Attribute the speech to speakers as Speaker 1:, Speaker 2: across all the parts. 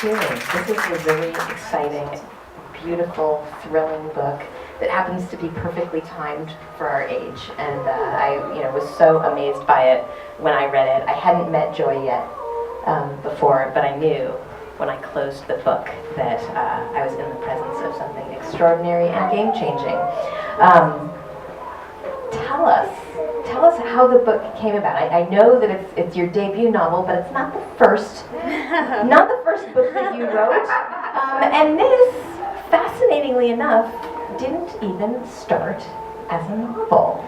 Speaker 1: Cheering. This is a really exciting, beautiful, thrilling book that happens to be perfectly timed for our age. And I was so amazed by it when I read it. I hadn't met Joy yet before, but I knew when I closed the book that I was in the presence of something extraordinary and game-changing. Tell us how the book came about. I know that it's your debut novel, but it's not the first book that you wrote. And this, fascinatingly enough, didn't even start as a novel.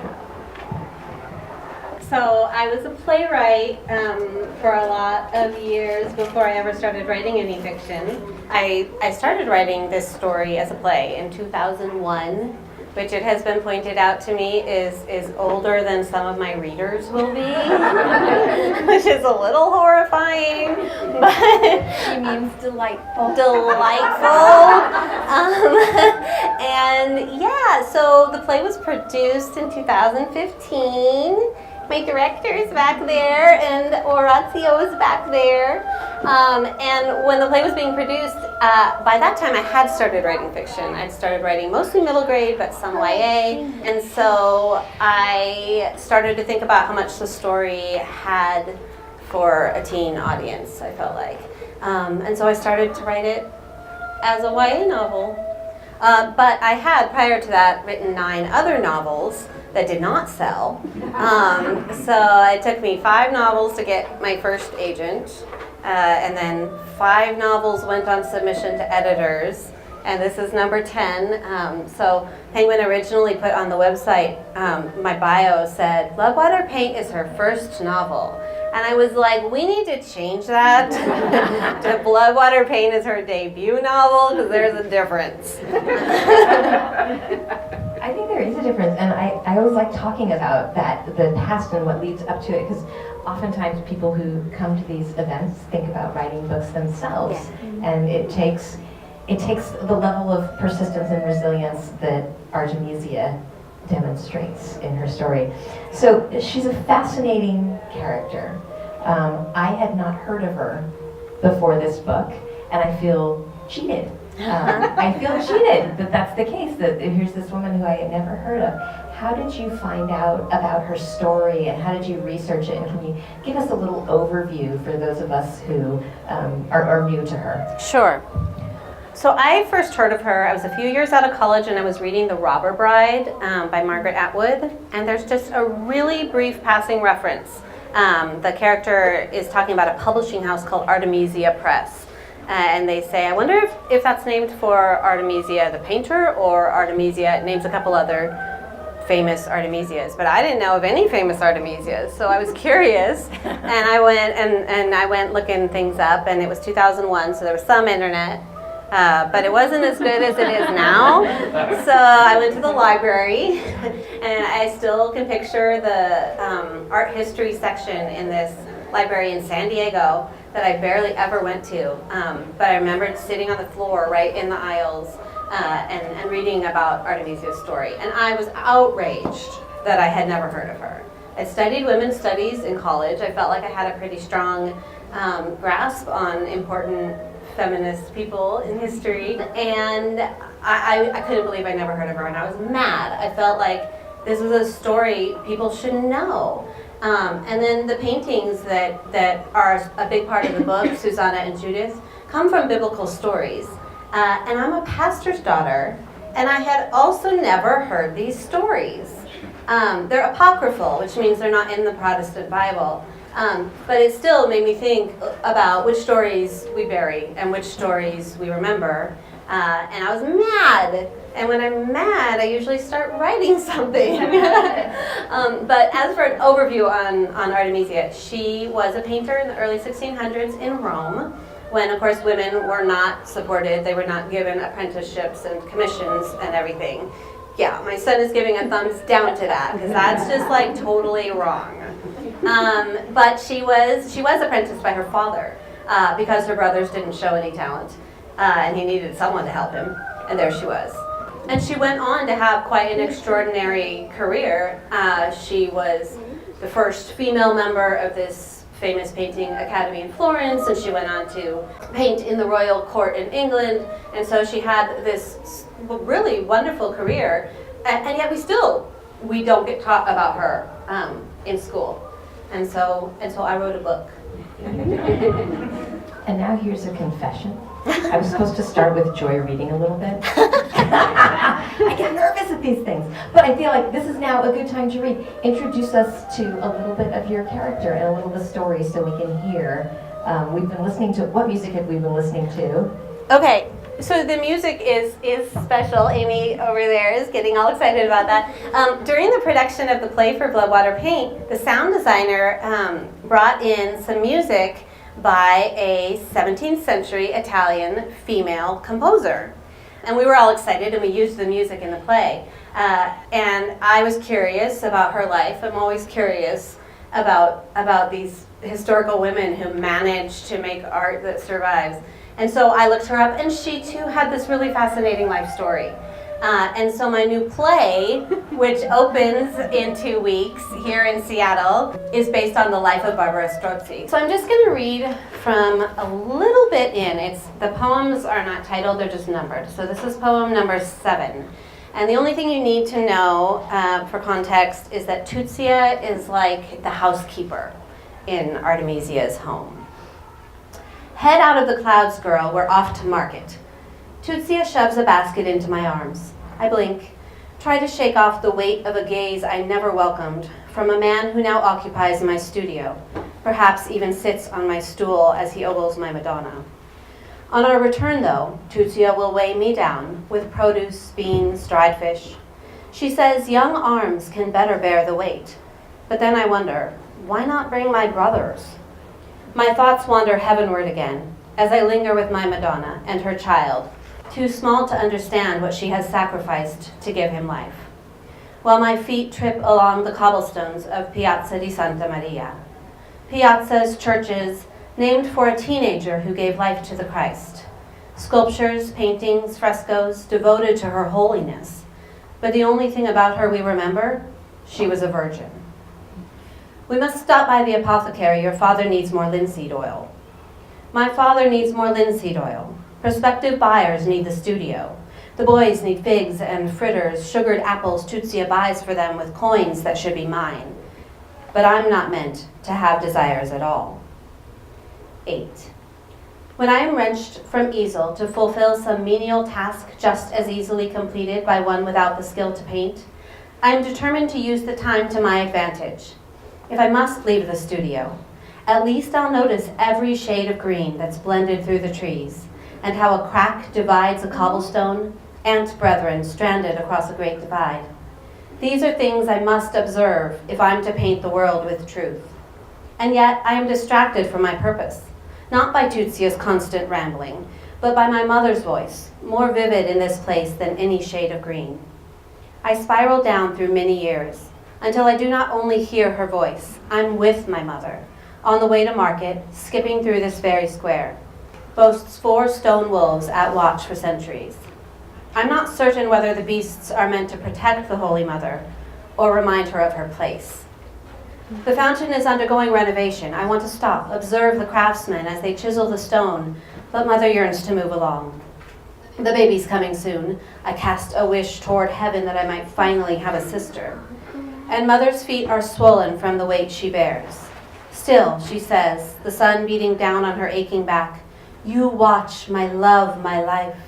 Speaker 2: So I was a playwright for a lot of years before I ever started writing any fiction. I started writing this story as a play in 2001, which it has been pointed out to me is older than some of my readers will be, which is a little horrifying, but
Speaker 3: she means delightful.
Speaker 2: And yeah, so the play was produced in 2015. My director is back there, and Orazio is back there. And when the play was being produced, by that time I had started writing fiction. I'd started writing mostly middle grade, but some YA. And so I started to think about how much the story had for a teen audience, I felt like. And so I started to write it as a YA novel. But I had, prior to that, written 9 other novels that did not sell. So it took me 5 novels to get my first agent, and then 5 novels went on submission to editors, and this is number 10. So Penguin originally put on the website, my bio said, Bloodwater Paint is her first novel. And I was like, we need to change that to Bloodwater Paint is her debut novel, because there's a difference.
Speaker 1: I think there is a difference, and I always like talking about that, the past and what leads up to it, because oftentimes people who come to these events think about writing books themselves, and it takes the level of persistence and resilience that Artemisia demonstrates in her story. So she's a fascinating character. I had not heard of her before this book, and I feel cheated. I feel cheated that that's the case, that here's this woman who I had never heard of. How did you find out about her story, and how did you research it? And can you give us a little overview for those of us who are new to her?
Speaker 2: Sure. So I first heard of her, I was a few years out of college, and I was reading The Robber Bride by Margaret Atwood, and there's just a really brief passing reference. The character is talking about a publishing house called Artemisia Press. And they say, I wonder if that's named for Artemisia the painter, or Artemisia, it names a couple other famous Artemisias, but I didn't know of any famous Artemisias, so I was curious, and I went and I went looking things up, and it was 2001, so there was some internet, but it wasn't as good as it is now. So I went to the library, and I still can picture the art history section in this library in San Diego that I barely ever went to, but I remembered sitting on the floor right in the aisles and reading about Artemisia's story, and I was outraged that I had never heard of her. I studied women's studies in college. I felt like I had a pretty strong grasp on important feminist people in history, and I couldn't believe I never heard of her, and I was mad. I felt like this was a story people should know. And then the paintings that are a big part of the book, Susanna and Judith, come from biblical stories. And I'm a pastor's daughter, and I had also never heard these stories. They're apocryphal, which means they're not in the Protestant Bible. But it still made me think about which stories we bury and which stories we remember. And I was mad. And when I'm mad, I usually start writing something. But as for an overview on Artemisia, she was a painter in the early 1600s in Rome, when, of course, women were not supported. They were not given apprenticeships and commissions and everything. Yeah, my son is giving a thumbs down to that, because that's just like totally wrong. But she was apprenticed by her father because her brothers didn't show any talent, and he needed someone to help him, and there she was. And she went on to have quite an extraordinary career. She was the first female member of this famous painting academy in Florence, and she went on to paint in the royal court in England, and so she had this really wonderful career, and yet we don't get taught about her in school, and so I wrote a book.
Speaker 1: And now here's a confession. I was supposed to start with Joy reading a little bit. I get nervous at these things, but I feel like this is now a good time to read. Introduce us to a little bit of your character and a little of the story so we can hear. We've been listening to, what music have we been listening to?
Speaker 2: Okay, so the music is special. Amy over there is getting all excited about that. During the production of the play for Blood, Water, Paint, the sound designer brought in some music by a 17th century Italian female composer. And we were all excited, and we used the music in the play. And I was curious about her life. I'm always curious about these historical women who managed to make art that survives. And so I looked her up, and she too had this really fascinating life story. And so my new play, which opens in 2 weeks here in Seattle, is based on the life of Barbara Strozzi. So I'm just going to read from a little bit in. The poems are not titled, they're just numbered. So this is poem number 7. And the only thing you need to know for context is that Tutsia is like the housekeeper in Artemisia's home. Head out of the clouds, girl, we're off to market. Tutsia shoves a basket into my arms. I blink, try to shake off the weight of a gaze I never welcomed from a man who now occupies my studio, perhaps even sits on my stool as he ogles my Madonna. On our return, though, Tutsia will weigh me down with produce, beans, dried fish. She says young arms can better bear the weight. But then I wonder, why not bring my brothers? My thoughts wander heavenward again as I linger with my Madonna and her child, too small to understand what she has sacrificed to give him life, while my feet trip along the cobblestones of Piazza di Santa Maria. Piazzas, churches, named for a teenager who gave life to the Christ. Sculptures, paintings, frescoes, devoted to her holiness. But the only thing about her we remember, she was a virgin. We must stop by the apothecary. Your father needs more linseed oil. My father needs more linseed oil. Prospective buyers need the studio. The boys need figs and fritters, sugared apples Tutsia buys for them with coins that should be mine. But I'm not meant to have desires at all. 8. When I am wrenched from easel to fulfill some menial task just as easily completed by one without the skill to paint, I am determined to use the time to my advantage. If I must leave the studio, at least I'll notice every shade of green that's blended through the trees, and how a crack divides a cobblestone, ant brethren stranded across a great divide. These are things I must observe if I'm to paint the world with truth. And yet I am distracted from my purpose, not by Tutsia's constant rambling, but by my mother's voice, more vivid in this place than any shade of green. I spiral down through many years, until I do not only hear her voice, I'm with my mother, on the way to market, skipping through this very square. Boasts 4 stone wolves at watch for centuries. I'm not certain whether the beasts are meant to protect the Holy Mother or remind her of her place. The fountain is undergoing renovation. I want to stop, observe the craftsmen as they chisel the stone, but Mother yearns to move along. The baby's coming soon. I cast a wish toward heaven that I might finally have a sister. And Mother's feet are swollen from the weight she bears. Still, she says, the sun beating down on her aching back, you watch, my love, my life.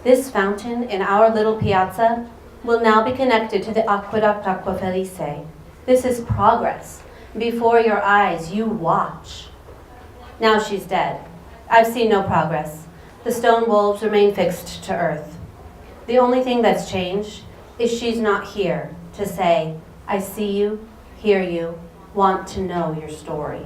Speaker 2: This fountain in our little piazza will now be connected to the Aqueduct Acqua Felice. This is progress. Before your eyes, you watch. Now she's dead. I've seen no progress. The stone wolves remain fixed to earth. The only thing that's changed is she's not here to say, I see you, hear you, want to know your story.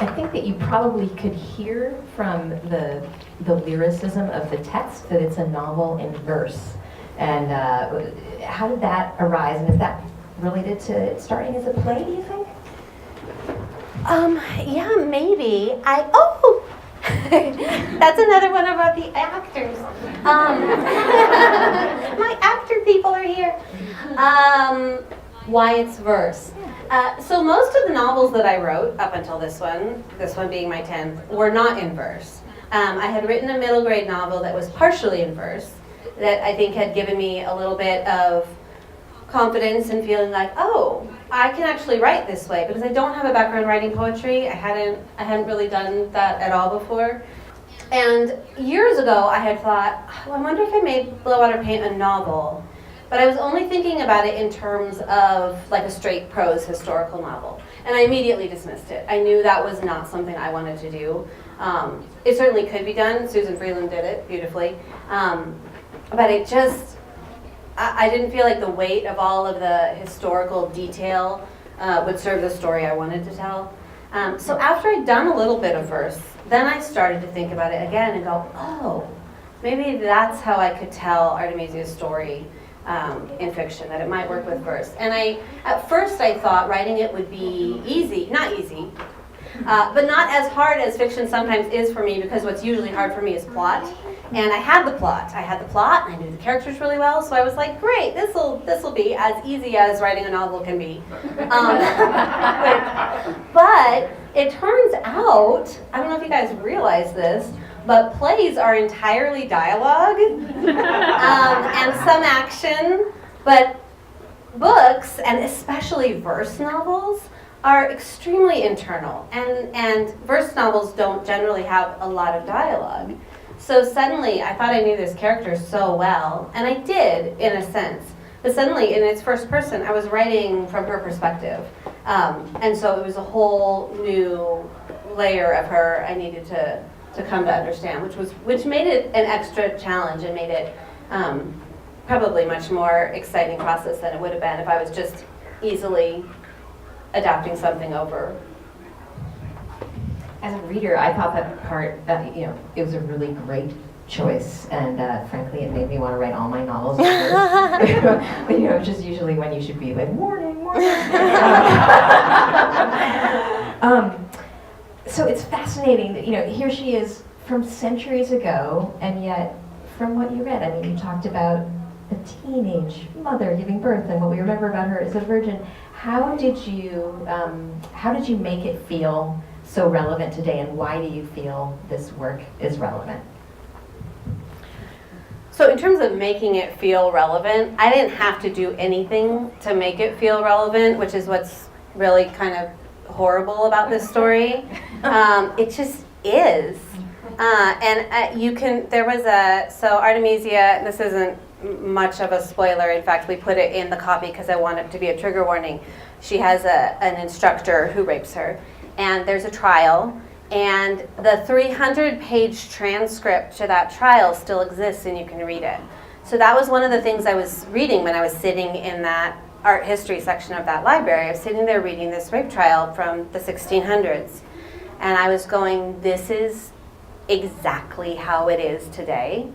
Speaker 1: I think that you probably could hear from the lyricism of the text that it's a novel in verse. And how did that arise? And is that related to it starting as a play, do you think?
Speaker 2: Yeah, maybe. That's another one about the actors. My actor people are here. Why it's verse. So most of the novels that I wrote up until this one being my 10th, were not in verse. I had written a middle grade novel that was partially in verse that I think had given me a little bit of confidence and feeling like, oh, I can actually write this way, because I don't have a background writing poetry. I hadn't really done that at all before. And years ago I had thought, oh, I wonder if I made Blow Water Paint a novel. But I was only thinking about it in terms of like a straight prose historical novel. And I immediately dismissed it. I knew that was not something I wanted to do. It certainly could be done. Susan Freeland did it beautifully. But it just, I didn't feel like the weight of all of the historical detail would serve the story I wanted to tell. So after I'd done a little bit of verse, then I started to think about it again and go, oh, maybe that's how I could tell Artemisia's story in fiction, that it might work with verse. And at first I thought writing it would be easy, not easy, but not as hard as fiction sometimes is for me, because what's usually hard for me is plot. And I had the plot, and I knew the characters really well, so I was like, great, this'll be as easy as writing a novel can be. But it turns out, I don't know if you guys realize this, but plays are entirely dialogue and some action, but books, and especially verse novels, are extremely internal, and verse novels don't generally have a lot of dialogue. So suddenly I thought I knew this character so well, and I did in a sense, but suddenly in its first person I was writing from her perspective, and so it was a whole new layer of her I needed to come to understand, which made it an extra challenge and made it probably much more exciting process than it would have been if I was just easily adapting something over.
Speaker 1: As a reader, I thought that part, it was a really great choice, and frankly, it made me want to write all my novels. Which is usually when you should be like, warning. So it's fascinating that, here she is from centuries ago, and yet from what you read, you talked about a teenage mother giving birth, and what we remember about her as a virgin. How did you make it feel so relevant today, and why do you feel this work is relevant?
Speaker 2: So in terms of making it feel relevant, I didn't have to do anything to make it feel relevant, which is what's really kind of horrible about this story. It just is. So Artemisia, this isn't much of a spoiler. In fact, we put it in the copy because I want it to be a trigger warning. She has an instructor who rapes her, and there's a trial, and the 300-page transcript to that trial still exists, and you can read it. So that was one of the things I was reading when I was sitting in that art history section of that library. I was sitting there reading this rape trial from the 1600s, and I was going, this is exactly how it is today.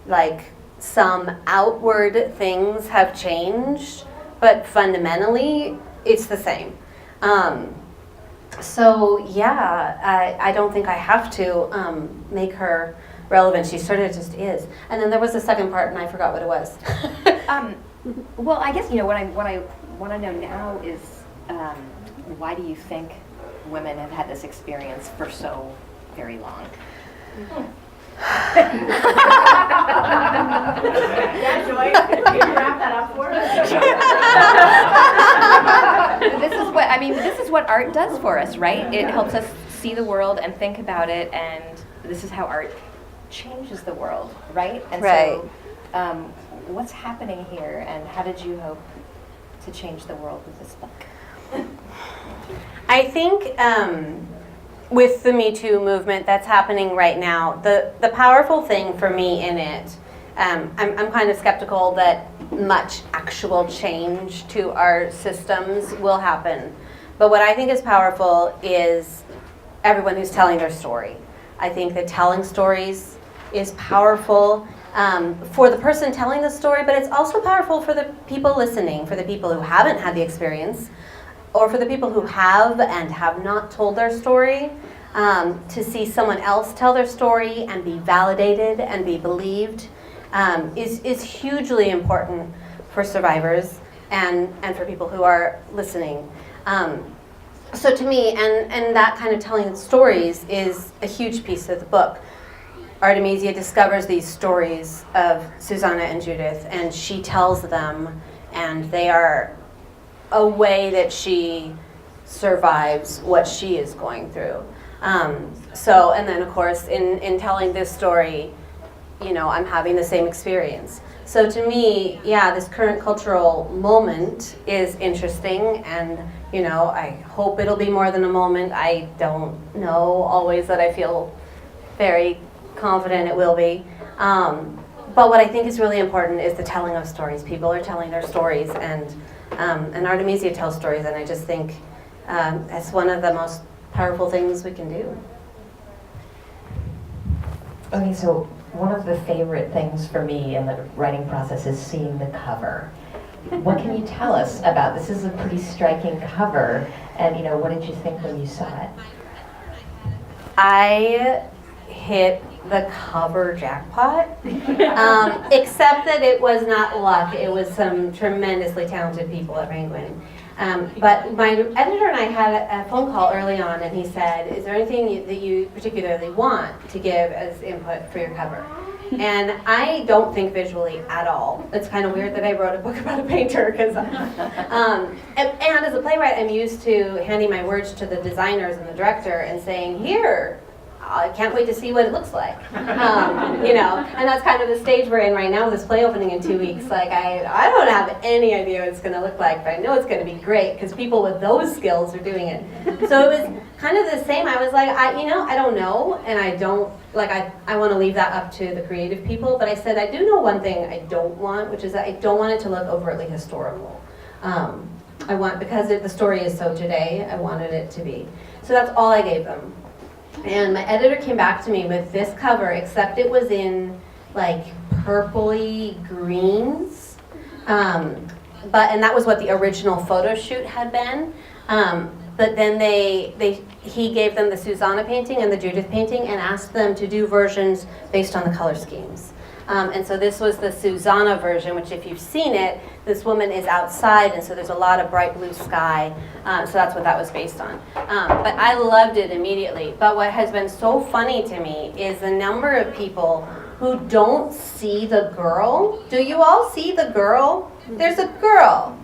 Speaker 2: Like, some outward things have changed, but fundamentally, it's the same. So yeah, I don't think I have to make her relevant. She sort of just is. And then there was a second part, and I forgot what it was.
Speaker 3: Well, I guess what I want to know now is why do you think women have had this experience for so very long?
Speaker 4: Yeah, Joy, can you wrap that up for us?
Speaker 3: This is what art does for us, right? It helps us see the world and think about it, and this is how art changes the world, right? And
Speaker 2: right.
Speaker 3: So, what's happening here, and how did you hope to change the world with this book?
Speaker 2: I think with the Me Too movement that's happening right now, the powerful thing for me in it, I'm kind of skeptical that much actual change to our systems will happen. But what I think is powerful is everyone who's telling their story. I think that telling stories is powerful for the person telling the story, but it's also powerful for the people listening, for the people who haven't had the experience, or for the people who have and have not told their story. to see someone else tell their story and be validated and be believed is hugely important for survivors and for people who are listening. So to me, and that kind of telling stories is a huge piece of the book. Artemisia discovers these stories of Susanna and Judith, and she tells them, and they are a way that she survives what she is going through. And then of course, in telling this story, I'm having the same experience. So to me, yeah, this current cultural moment is interesting, and I hope it'll be more than a moment. I don't know always that I feel very confident it will be. But what I think is really important is the telling of stories. People are telling their stories, and Artemisia tells stories, and I just think that's one of the most powerful things we can do.
Speaker 1: Okay, so one of the favorite things for me in the writing process is seeing the cover. What can you tell us about this? Is a pretty striking cover, and what did you think when you saw it?
Speaker 2: I hit the cover jackpot, except that it was not luck. It was some tremendously talented people at Penguin. But my editor and I had a phone call early on, and he said, is there anything that you particularly want to give as input for your cover? And I don't think visually at all. It's kind of weird that I wrote a book about a painter, because and as a playwright, I'm used to handing my words to the designers and the director and saying, here, I can't wait to see what it looks like. And that's kind of the stage we're in right now, this play opening in 2 weeks. Like, I don't have any idea what it's going to look like, but I know it's going to be great because people with those skills are doing it. So it was kind of the same. I was like, I don't know, and I don't, I want to leave that up to the creative people, but I said, I do know one thing I don't want, which is that I don't want it to look overtly historical. I want, because the story is so today, I wanted it to be. So that's all I gave them. And my editor came back to me with this cover, except it was in purpley greens. And that was what the original photo shoot had been. But then he gave them the Susanna painting and the Judith painting and asked them to do versions based on the color schemes. And so this was the Susanna version, which if you've seen it, this woman is outside, and so there's a lot of bright blue sky. So that's what that was based on. But I loved it immediately. But what has been so funny to me is the number of people who don't see the girl. Do you all see the girl? There's a girl.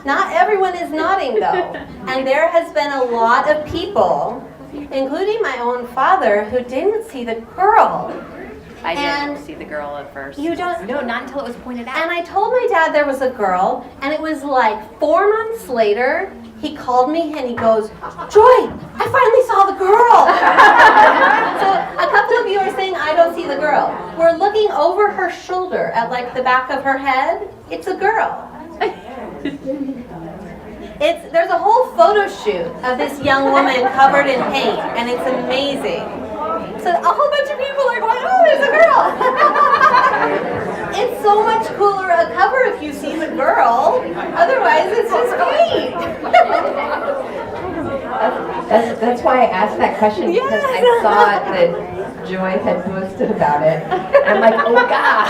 Speaker 2: Not everyone is nodding, though. And there has been a lot of people, including my own father, who didn't see the girl.
Speaker 3: I didn't see the girl at first.
Speaker 2: You don't?
Speaker 3: No, not until it was pointed out.
Speaker 2: And I told my dad there was a girl, and it was 4 months later, he called me and he goes, Joy, I finally saw the girl. So a couple of you are saying, I don't see the girl. We're looking over her shoulder at the back of her head. It's a girl. There's a whole photo shoot of this young woman covered in paint, and it's amazing. So a whole bunch of people are going, oh, there's a girl. It's so much cooler a cover if you see the girl. Otherwise, it's just paint.
Speaker 1: That's why I asked that question, because I saw that Joy had posted about it. I'm like, oh God,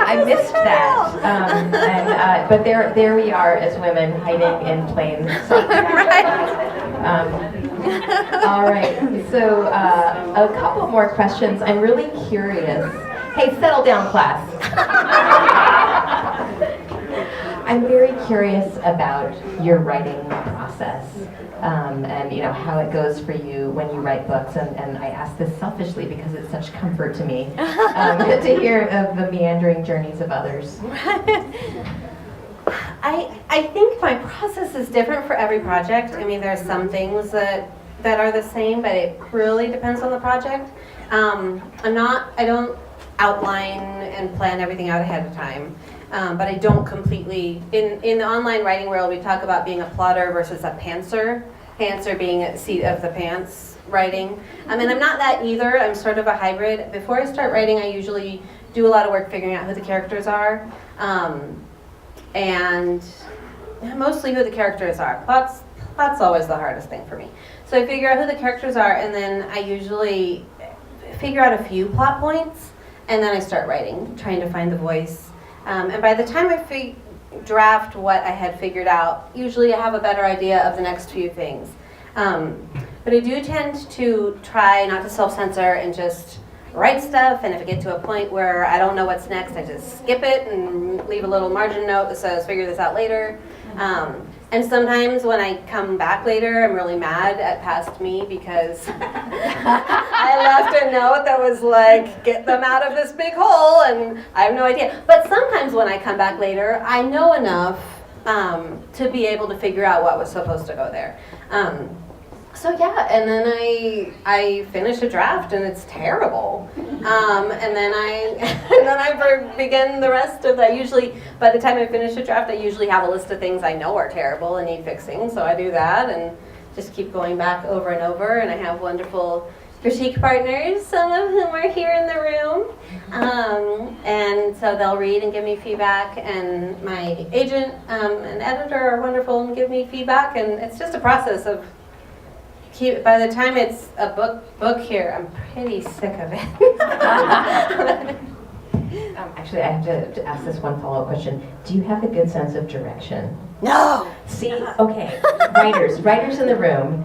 Speaker 1: I missed that. But there we are as women hiding in plain sight.
Speaker 2: Right.
Speaker 1: All right, so a couple more questions. I'm really curious. Hey, settle down, class. I'm very curious about your writing process, and how it goes for you when you write books. And I ask this selfishly because it's such comfort to me to hear of the meandering journeys of others.
Speaker 2: I think my process is different for every project. I mean, there are some things that are the same, but it really depends on the project. I don't outline and plan everything out ahead of time, but I don't completely. In the online writing world, we talk about being a plotter versus a pantser. Pantser being a seat of the pants writing. I mean, I'm not that either. I'm sort of a hybrid. Before I start writing, I usually do a lot of work figuring out who the characters are. And mostly who the characters are. Plots That's always the hardest thing for me. So I figure out who the characters are, and then I usually figure out a few plot points, and then I start writing, trying to find the voice. And by the time I draft what I had figured out, usually I have a better idea of the next few things. But I do tend to try not to self-censor and just write stuff, and if I get to a point where I don't know what's next, I just skip it and leave a little margin note that says figure this out later. And sometimes when I come back later, I'm really mad at past me because I left a note that was like, get them out of this big hole, and I have no idea. But sometimes when I come back later, I know enough to be able to figure out what was supposed to go there. So yeah, and then I finish a draft and it's terrible, and then I begin the rest of that. Usually, by the time I finish a draft, I usually have a list of things I know are terrible and need fixing. So I do that and just keep going back over and over. And I have wonderful critique partners, some of whom are here in the room, and so they'll read and give me feedback. And my agent and editor are wonderful and give me feedback. And it's just a process of. By the time it's a book here, I'm pretty sick of it.
Speaker 1: Actually, I have to ask this one follow-up question. Do you have a good sense of direction?
Speaker 2: No!
Speaker 1: See, okay, writers in the room,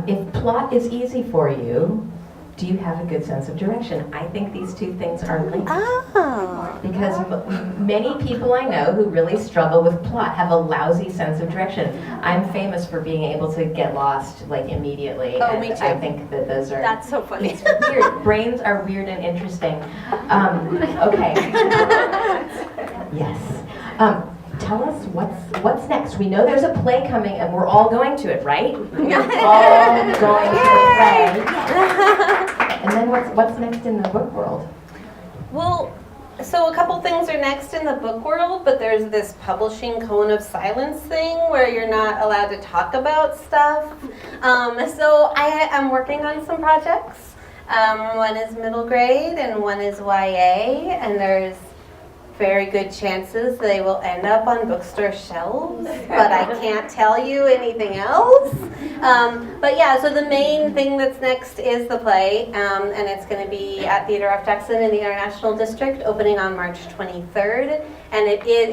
Speaker 1: if plot is easy for you, do you have a good sense of direction? I think these two things are linked.
Speaker 2: Oh.
Speaker 1: Because many people I know who really struggle with plot have a lousy sense of direction. I'm famous for being able to get lost like immediately.
Speaker 2: Oh,
Speaker 1: and
Speaker 2: me too.
Speaker 1: I think that those are...
Speaker 2: That's so funny.
Speaker 1: It's weird. Brains are weird and interesting. Okay. Yes. Tell us what's next. We know there's a play coming, and we're all going to it, right? We're all going to the play. And then what's next in the book world?
Speaker 2: Well, so a couple things are next in the book world, but there's this publishing cone of silence thing where you're not allowed to talk about stuff. So I'm working on some projects. One is middle grade and one is YA, and there's very good chances they will end up on bookstore shelves, but I can't tell you anything else. But yeah, so the main thing that's next is the play, and it's going to be at Theater F. Jackson in the International District, opening on March 23rd. And it is,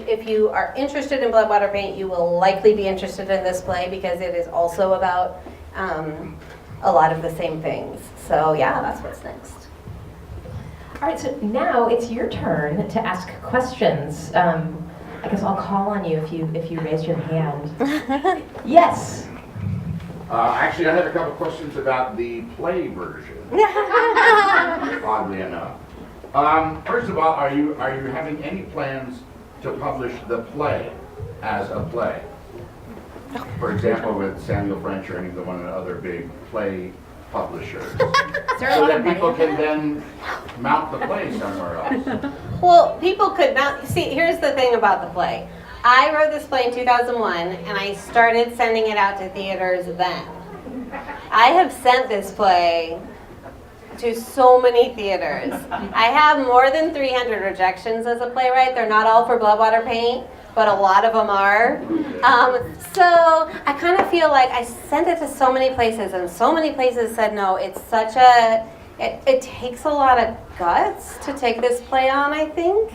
Speaker 2: if you are interested in Bloodwater Paint, you will likely be interested in this play because it is also about a lot of the same things. So yeah, that's what's next.
Speaker 1: All right, so now it's your turn to ask questions. I guess I'll call on you if you raise your hand. Yes.
Speaker 5: Actually, I had a couple questions about the play version. Oddly enough. First of all, are you having any plans to publish the play as a play? For example, with Samuel French or any of the one of the other big play publishers, so that people can then mount the play somewhere else.
Speaker 2: Well, people could not see. Here's the thing about the play. I wrote this play in 2001, and I started sending it out to theaters then. I have sent this play to so many theaters. I have more than 300 rejections as a playwright. They're not all for Bloodwater Paint, but a lot of them are. So I kind of feel like I sent it to so many places, and so many places said no. It's such a, it takes a lot of guts to take this play on, I think,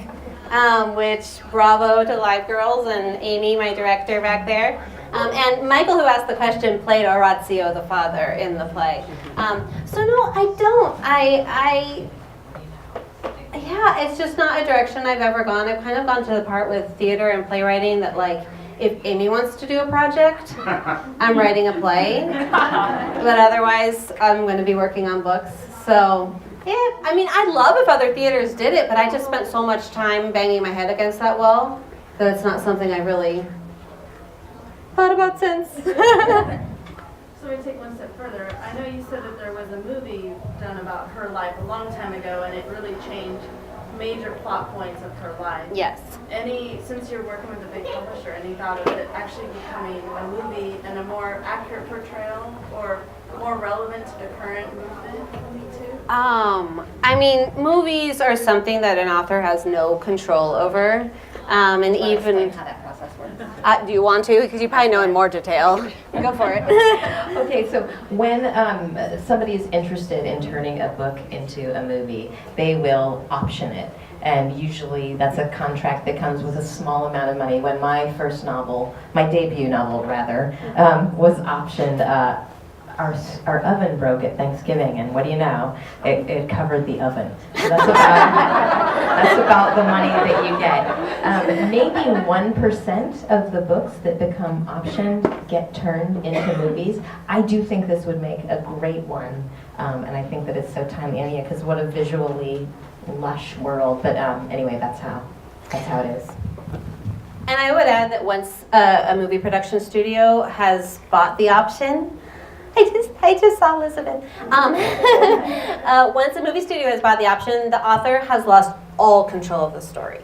Speaker 2: which bravo to Live Girls and Amy, my director back there. And Michael, who asked the question, played Orazio the father in the play. So no, I don't. Yeah, it's just not a direction I've ever gone. I've kind of gone to the part with theater and playwriting that, like, if Amy wants to do a project, I'm writing a play. But otherwise, I'm going to be working on books. So, yeah, I mean, I'd love if other theaters did it, but I just spent so much time banging my head against that wall that it's not something I really thought about since.
Speaker 4: So we take one step further. I know you said that there was a movie done about her life a long time ago, and it really changed major plot points of her life.
Speaker 2: Yes.
Speaker 4: Since you're working with a big publisher, any thought of it actually becoming a movie and a more accurate portrayal or more relevant to the current movement of Me Too?
Speaker 2: I mean, movies are something that an author has no control over. And
Speaker 3: Wanna
Speaker 2: even
Speaker 3: explain how that process works?
Speaker 2: Do you want to? Because you probably know in more detail. Go for it.
Speaker 1: Okay, so when somebody is interested in turning a book into a movie, they will option it. And usually that's a contract that comes with a small amount of money. When my first novel, my debut novel rather, was optioned, our oven broke at Thanksgiving, and what do you know? It covered the oven. So that's about the money that you get. Maybe 1% of the books that become optioned get turned into movies. I do think this would make a great one, and I think that it's so timely, because what a visually lush world. But anyway, that's how it is.
Speaker 2: And I would add that once a movie production studio has bought the option, I just saw Elizabeth. Once a movie studio has bought the option, the author has lost all control of the story.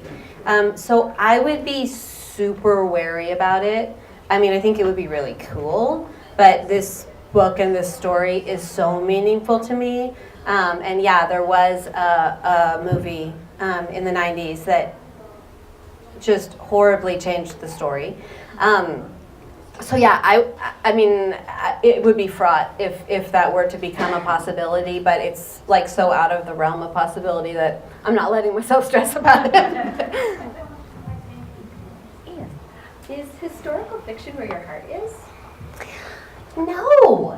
Speaker 2: So I would be super wary about it. I mean, I think it would be really cool, but this book and this story is so meaningful to me. And yeah, there was a movie in the 90s that just horribly changed the story. So yeah, I mean, it would be fraught if that were to become a possibility, but it's like so out of the realm of possibility that I'm not letting myself stress about it.
Speaker 3: Ian, is historical fiction where your heart is?
Speaker 2: No.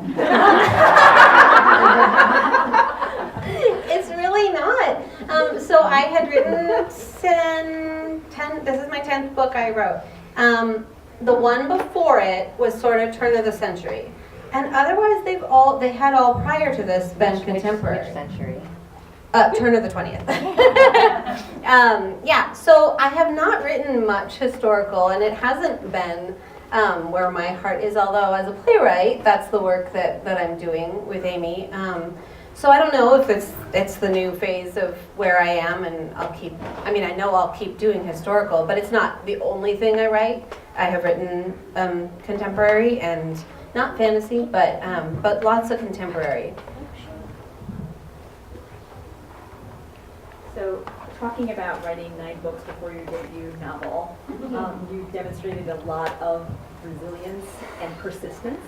Speaker 2: It's really not. So I had written 10, this is my 10th book I wrote. The one before it was sort of turn of the century. And otherwise they had all prior to this been contemporary.
Speaker 3: Which century?
Speaker 2: Turn of the 20th. Yeah, so I have not written much historical, and it hasn't been where my heart is, although as a playwright, that's the work that I'm doing with Amy. So I don't know if it's the new phase of where I am, and I know I'll keep doing historical, but it's not the only thing I write. I have written contemporary and not fantasy, but lots of contemporary.
Speaker 6: So, talking about writing 9 books before your debut novel, you demonstrated a lot of resilience and persistence.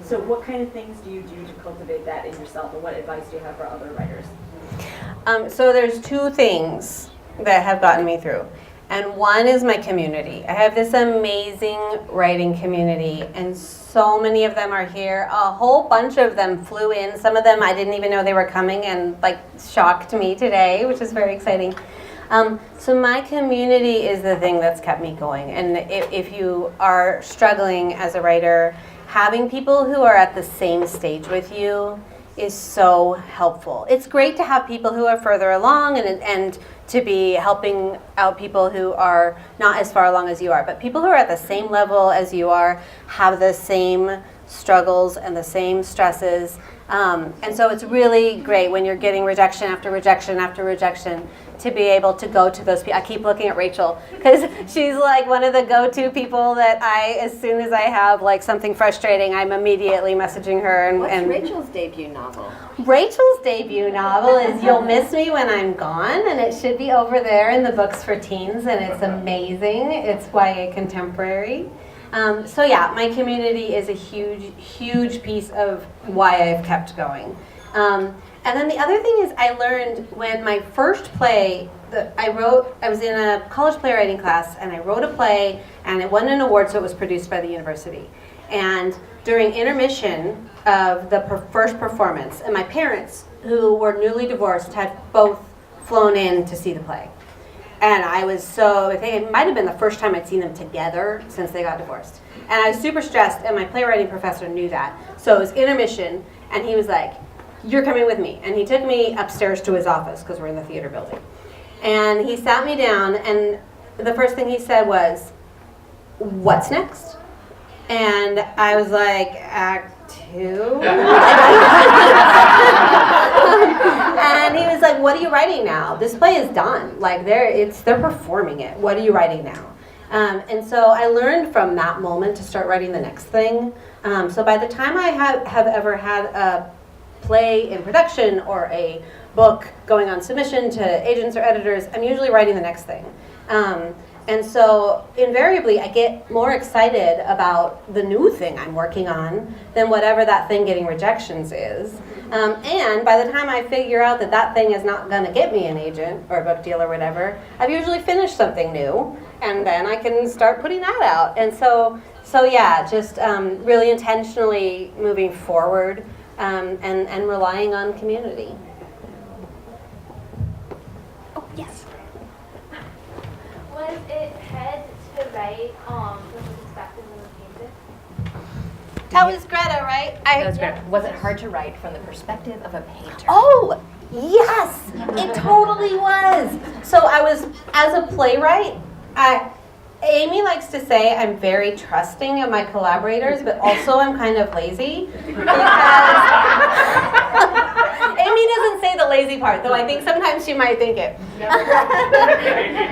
Speaker 6: So what kind of things do you do to cultivate that in yourself, and what advice do you have for other writers?
Speaker 2: So there's 2 things that have gotten me through. And one is my community. I have this amazing writing community, and so many of them are here. A whole bunch of them flew in. Some of them I didn't even know they were coming, and shocked me today, which is very exciting. So my community is the thing that's kept me going. And if you are struggling as a writer, having people who are at the same stage with you is so helpful. It's great to have people who are further along and to be helping out people who are not as far along as you are. But people who are at the same level as you are have the same struggles and the same stresses. And so it's really great when you're getting rejection after rejection after rejection to be able to go to those people. I keep looking at Rachel because she's like one of the go-to people that as soon as I have something frustrating, I'm immediately messaging her.
Speaker 3: What's Rachel's debut novel?
Speaker 2: Rachel's debut novel is You'll Miss Me When I'm Gone, and it should be over there in the Books for Teens, and it's amazing. It's YA contemporary. So yeah, my community is a huge, huge piece of why I've kept going. And then the other thing is I learned when my first play that I was in a college playwriting class, and I wrote a play, and it won an award, so it was produced by the university. And during intermission of the first performance, and my parents, who were newly divorced, had both flown in to see the play. And I think it might have been the first time I'd seen them together since they got divorced. And I was super stressed, and my playwriting professor knew that. So it was intermission, and he was like, "You're coming with me." And he took me upstairs to his office, because we're in the theater building. And he sat me down, and the first thing he said was, "What's next?" And I was like, "Act 2?" And he was like, "What are you writing now? This play is done. They're performing it. What are you writing now?" And so I learned from that moment to start writing the next thing. So by the time I have ever had a play in production or a book going on submission to agents or editors, I'm usually writing the next thing. And so invariably I get more excited about the new thing I'm working on than whatever that thing getting rejections is. And by the time I figure out that that thing is not going to get me an agent or a book deal or whatever, I've usually finished something new, and then I can start putting that out. And so yeah, just really intentionally moving forward and relying on community.
Speaker 3: Oh, yes.
Speaker 7: Was it hard to write from the perspective of a painter?
Speaker 2: That was Greta, right?
Speaker 3: Was it hard to write from the perspective of a painter?
Speaker 2: Oh, yes, it totally was. So I was, as a playwright, Amy likes to say I'm very trusting of my collaborators, but also I'm kind of lazy. Because Amy doesn't say the lazy part, though I think sometimes she might think it.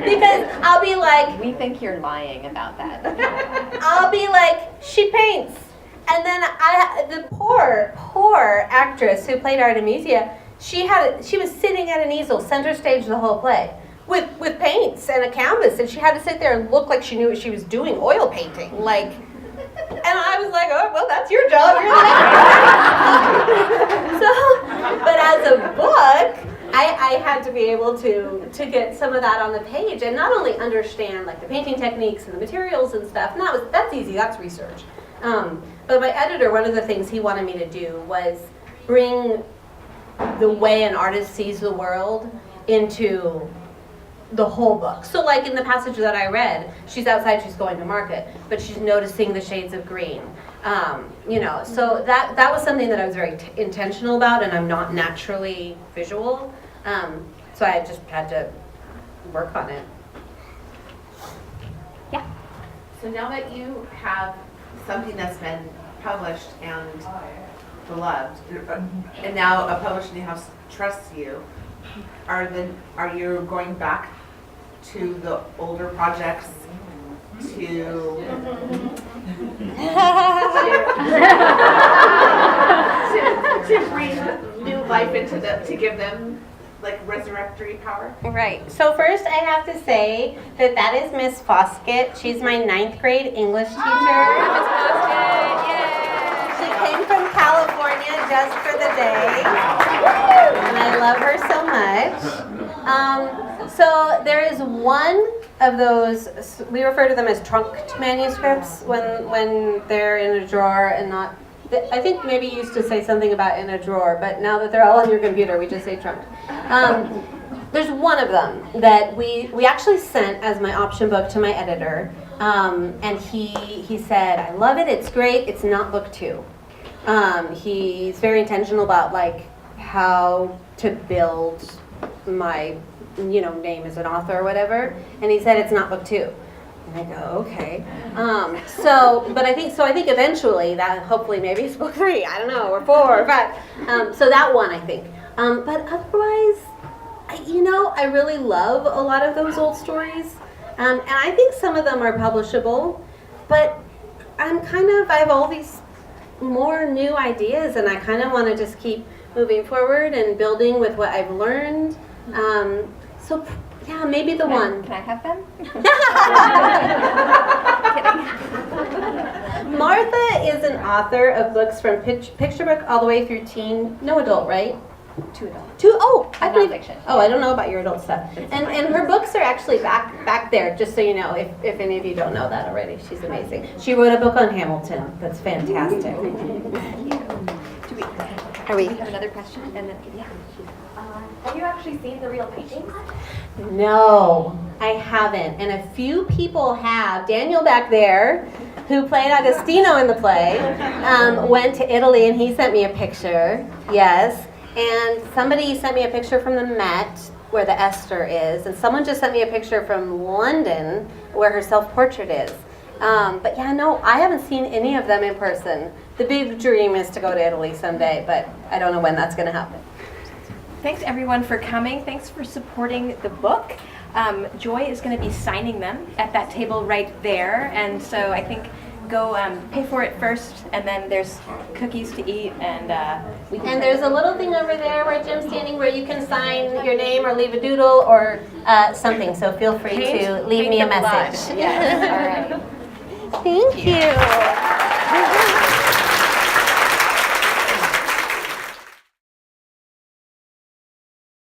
Speaker 2: Because I'll be like,
Speaker 3: We think you're lying about that.
Speaker 2: I'll be like, she paints. And then the poor actress who played Artemisia, she was sitting at an easel, center stage the whole play, with paints and a canvas, and she had to sit there and look like she knew what she was doing, oil painting, like. And I was like, oh, well, that's your job. You're the but as a book, I had to be able to get some of that on the page and not only understand like the painting techniques and the materials and stuff. And that's easy. That's research. But my editor, one of the things he wanted me to do was bring the way an artist sees the world into the whole book. So like in the passage that I read, she's outside, she's going to market, but she's noticing the shades of green. So that was something that I was very intentional about, and I'm not naturally visual. So I just had to work on it.
Speaker 3: Yeah.
Speaker 8: So now that you have something that's been published and beloved, and now a publishing house trusts you, are you going back to the older projects to breathe new life into them, to give them like resurrectory power?
Speaker 2: Right. So first I have to say that is Miss Foskett. She's my 9th grade English teacher. Miss Foskett, yay! She came from California just for the day. And I love her so much. So there is one of those, we refer to them as trunked manuscripts when they're in a drawer and not, I think maybe you used to say something about in a drawer, but now that they're all on your computer, we just say trunked. There's one of them that we actually sent as my option book to my editor, and he said, I love it, it's great, it's not book 2. He's very intentional about like how to build my name as an author or whatever, and he said it's not book 2. And I go, okay. But I think eventually that hopefully maybe it's book 3, I don't know, or 4 or 5. So that one I think. But otherwise, I really love a lot of those old stories, and I think some of them are publishable. But I have all these more new ideas, and I kind of want to just keep moving forward and building with what I've learned. So yeah, maybe the one.
Speaker 3: Can I have them? Kidding.
Speaker 2: Martha is an author of books from picture book all the way through teen, no adult, right?
Speaker 3: 2 adults.
Speaker 2: I believe.
Speaker 3: Nonfiction.
Speaker 2: Oh, I don't know about your adult stuff. And her books are actually back there, just so you know, if any of you don't know that already. She's amazing. She wrote a book on Hamilton that's fantastic.
Speaker 3: We have another question, and then
Speaker 7: Have you actually seen the real paintings?
Speaker 2: No, I haven't. And a few people have. Daniel back there, who played Agostino in the play, went to Italy, and he sent me a picture. Yes. And somebody sent me a picture from the Met, where the Esther is. And someone just sent me a picture from London, where her self-portrait is. But yeah, no, I haven't seen any of them in person. The big dream is to go to Italy someday, but I don't know when that's going to happen.
Speaker 3: thanks everyone for coming. Thanks for supporting the book. Joy is going to be signing them at that table right there, and so I think go pay for it first, and then there's cookies to eat, and we can.
Speaker 2: And there's a little thing over there where Jim's standing where you can sign your name or leave a doodle or something. So feel free to leave me a message.
Speaker 3: Yes, all right.
Speaker 2: Thank you.